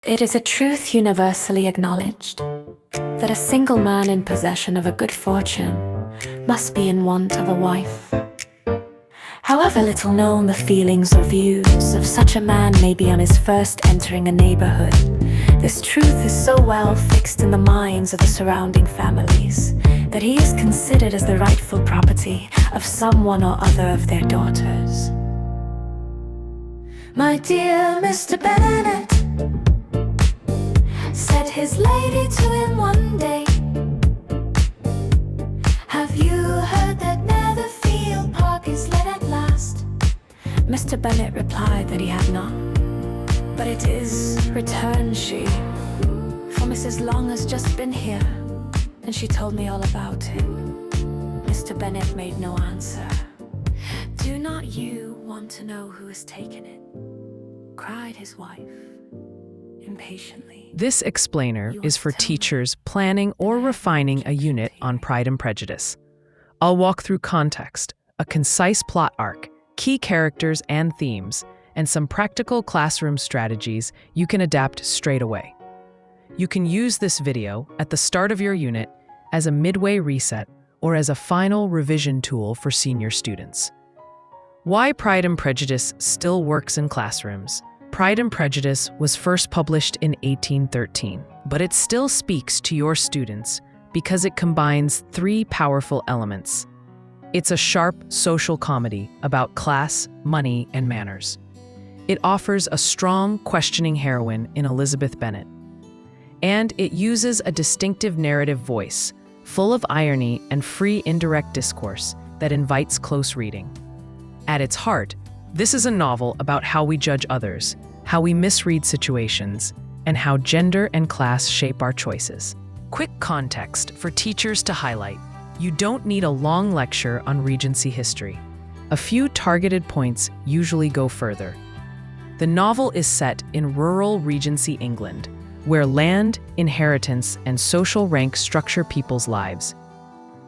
It is a truth universally acknowledged that a single man in possession of a good fortune must be in want of a wife. However little known the feelings or views of such a man may be on his first entering a neighborhood, this truth is so well fixed in the minds of the surrounding families that he is considered as the rightful property of someone or other of their daughters. "My dear Mr. Bennet," said his lady to him one day, "have you heard that Netherfield Park is let at last?" Mr. Bennet replied that he had not. "But it is," returned she, "for Mrs. Long has just been here, and she told me all about it." Mr. Bennet made no answer. "Do not you want to know who has taken it?" cried his wife impatiently. This explainer is for teachers planning or refining a unit on Pride and Prejudice. I'll walk through context, a concise plot arc, key characters and themes, and some practical classroom strategies you can adapt straight away. You can use this video at the start of your unit as a midway reset or as a final revision tool for senior students. Why Pride and Prejudice still works in classrooms. Pride and Prejudice was first published in 1813, but it still speaks to your students because it combines three powerful elements. It's a sharp social comedy about class, money, and manners. It offers a strong, questioning heroine in Elizabeth Bennet. And it uses a distinctive narrative voice, full of irony and free indirect discourse that invites close reading. At its heart, this is a novel about how we judge others, how we misread situations, and how gender and class shape our choices. Quick context for teachers to highlight. You don't need a long lecture on Regency history. A few targeted points usually go further. The novel is set in rural Regency England, where land, inheritance, and social rank structure people's lives.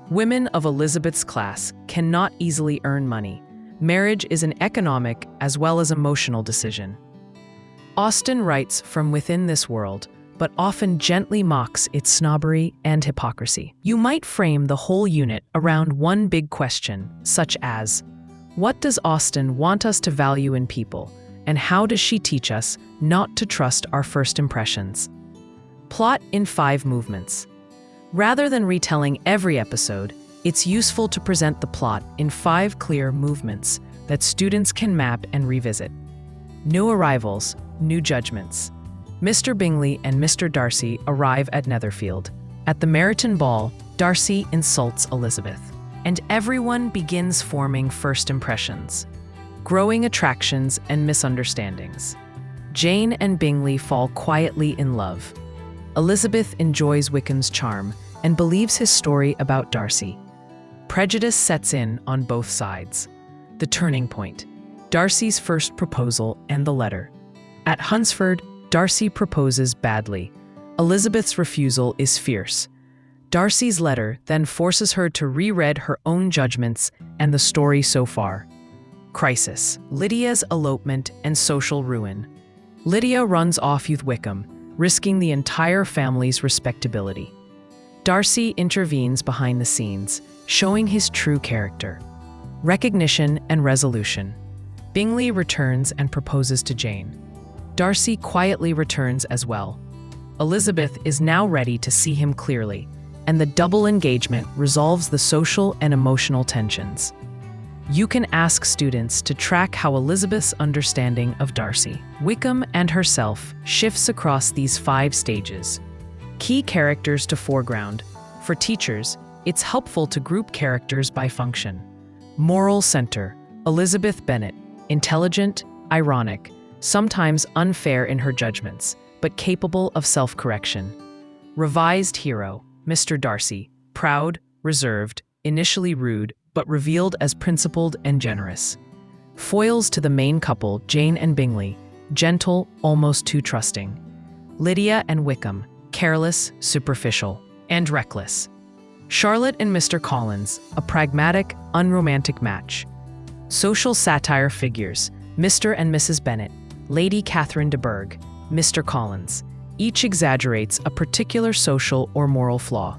Women of Elizabeth's class cannot easily earn money. Marriage is an economic as well as emotional decision. Austen writes from within this world, but often gently mocks its snobbery and hypocrisy. You might frame the whole unit around one big question, such as, what does Austen want us to value in people, and how does she teach us not to trust our first impressions? Plot in 5 movements. Rather than retelling every episode, it's useful to present the plot in 5 clear movements that students can map and revisit. New arrivals, new judgments. Mr. Bingley and Mr. Darcy arrive at Netherfield. At the Meryton Ball, Darcy insults Elizabeth, and everyone begins forming first impressions. Growing attractions and misunderstandings. Jane and Bingley fall quietly in love. Elizabeth enjoys Wickham's charm and believes his story about Darcy. Prejudice sets in on both sides. The turning point. Darcy's first proposal and the letter. At Hunsford, Darcy proposes badly. Elizabeth's refusal is fierce. Darcy's letter then forces her to reread her own judgments and the story so far. Crisis. Lydia's elopement and social ruin. Lydia runs off with Wickham, risking the entire family's respectability. Darcy intervenes behind the scenes, showing his true character. Recognition and resolution. Bingley returns and proposes to Jane. Darcy quietly returns as well. Elizabeth is now ready to see him clearly, and the double engagement resolves the social and emotional tensions. You can ask students to track how Elizabeth's understanding of Darcy, Wickham, and herself shifts across these 5 stages. Key characters to foreground. For teachers, it's helpful to group characters by function. Moral center. Elizabeth Bennet, intelligent, ironic, sometimes unfair in her judgments, but capable of self-correction. Revised hero. Mr. Darcy, proud, reserved, initially rude, but revealed as principled and generous. Foils to the main couple, Jane and Bingley, gentle, almost too trusting. Lydia and Wickham, careless, superficial, and reckless. Charlotte and Mr. Collins, a pragmatic, unromantic match. Social satire figures, Mr. and Mrs. Bennet, Lady Catherine de Bourgh, Mr. Collins. Each exaggerates a particular social or moral flaw.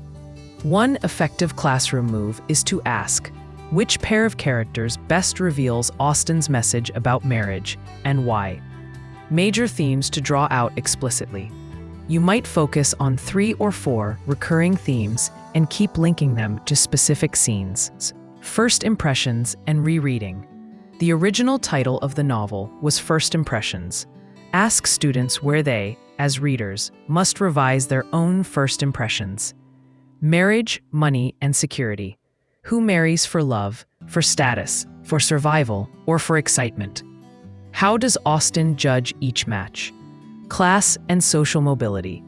One effective classroom move is to ask, which pair of characters best reveals Austen's message about marriage, and why? Major themes to draw out explicitly. You might focus on 3 or 4 recurring themes and keep linking them to specific scenes. First impressions and rereading. The original title of the novel was First Impressions. Ask students where they, as readers, must revise their own first impressions. Marriage, money, and security. Who marries for love, for status, for survival, or for excitement? How does Austen judge each match? Class and social mobility.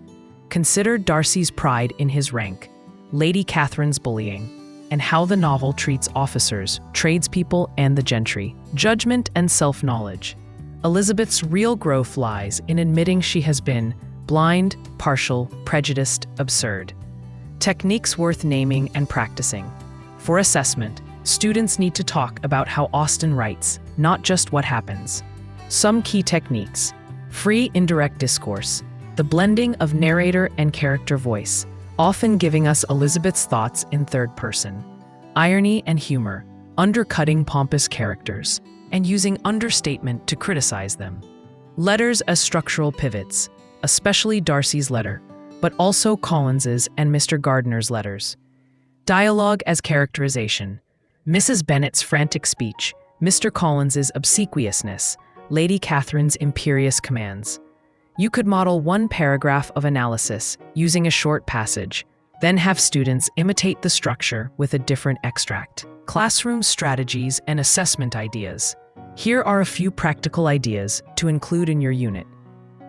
Consider Darcy's pride in his rank, Lady Catherine's bullying, and how the novel treats officers, tradespeople, and the gentry. Judgment and self-knowledge. Elizabeth's real growth lies in admitting she has been blind, partial, prejudiced, absurd. Techniques worth naming and practicing. For assessment, students need to talk about how Austen writes, not just what happens. Some key techniques. Free indirect discourse, the blending of narrator and character voice, often giving us Elizabeth's thoughts in third person. Irony and humor, undercutting pompous characters, and using understatement to criticize them. Letters as structural pivots, especially Darcy's letter, but also Collins's and Mr. Gardiner's letters. Dialogue as characterization, Mrs. Bennet's frantic speech, Mr. Collins's obsequiousness, Lady Catherine's imperious commands. You could model one paragraph of analysis using a short passage, then have students imitate the structure with a different extract. Classroom strategies and assessment ideas. Here are a few practical ideas to include in your unit.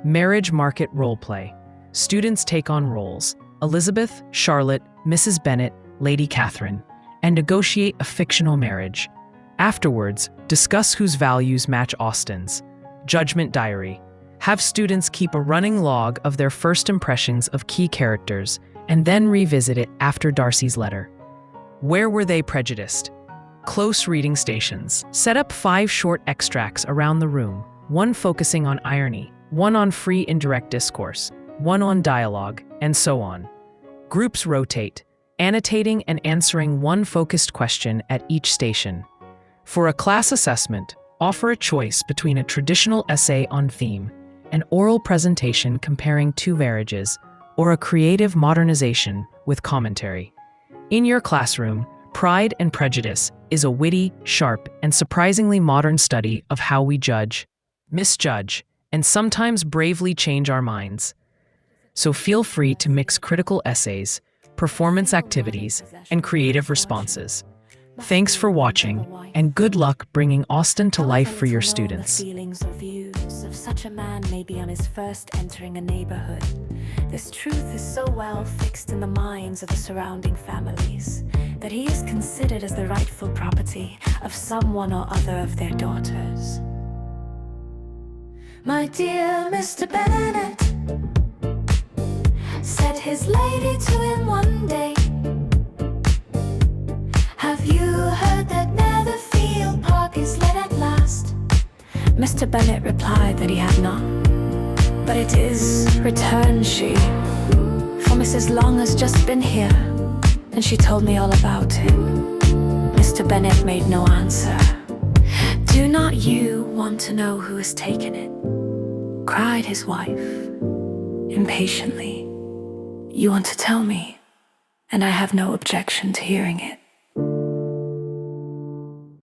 Marriage market roleplay. Students take on roles, Elizabeth, Charlotte, Mrs. Bennet, Lady Catherine, and negotiate a fictional marriage. Afterwards, discuss whose values match Austen's. Judgment diary. Have students keep a running log of their first impressions of key characters and then revisit it after Darcy's letter. Where were they prejudiced? Close reading stations. Set up 5 short extracts around the room, one focusing on irony, one on free indirect discourse, one on dialogue, and so on. Groups rotate, annotating and answering one focused question at each station. For a class assessment, offer a choice between a traditional essay on theme, an oral presentation comparing 2 marriages, or a creative modernization with commentary. In your classroom, Pride and Prejudice is a witty, sharp, and surprisingly modern study of how we judge, misjudge, and sometimes bravely change our minds. So feel free to mix critical essays, performance activities, and creative responses. Thanks for watching, and good luck bringing Austen to life for your students. Feelings or views of such a man may be on his first entering a neighborhood. This truth is so well fixed in the minds of the surrounding families that he is considered as the rightful property of someone or other of their daughters. My dear Mr. Bennet, said his lady to him one day, have you heard that Netherfield Park is let at last? Mr. Bennet replied that he had not. But it is, returned she, for Mrs. Long has just been here, and she told me all about him. Mr. Bennet made no answer. Do not you want to know who has taken it? Cried his wife, impatiently. You want to tell me, and I have no objection to hearing it.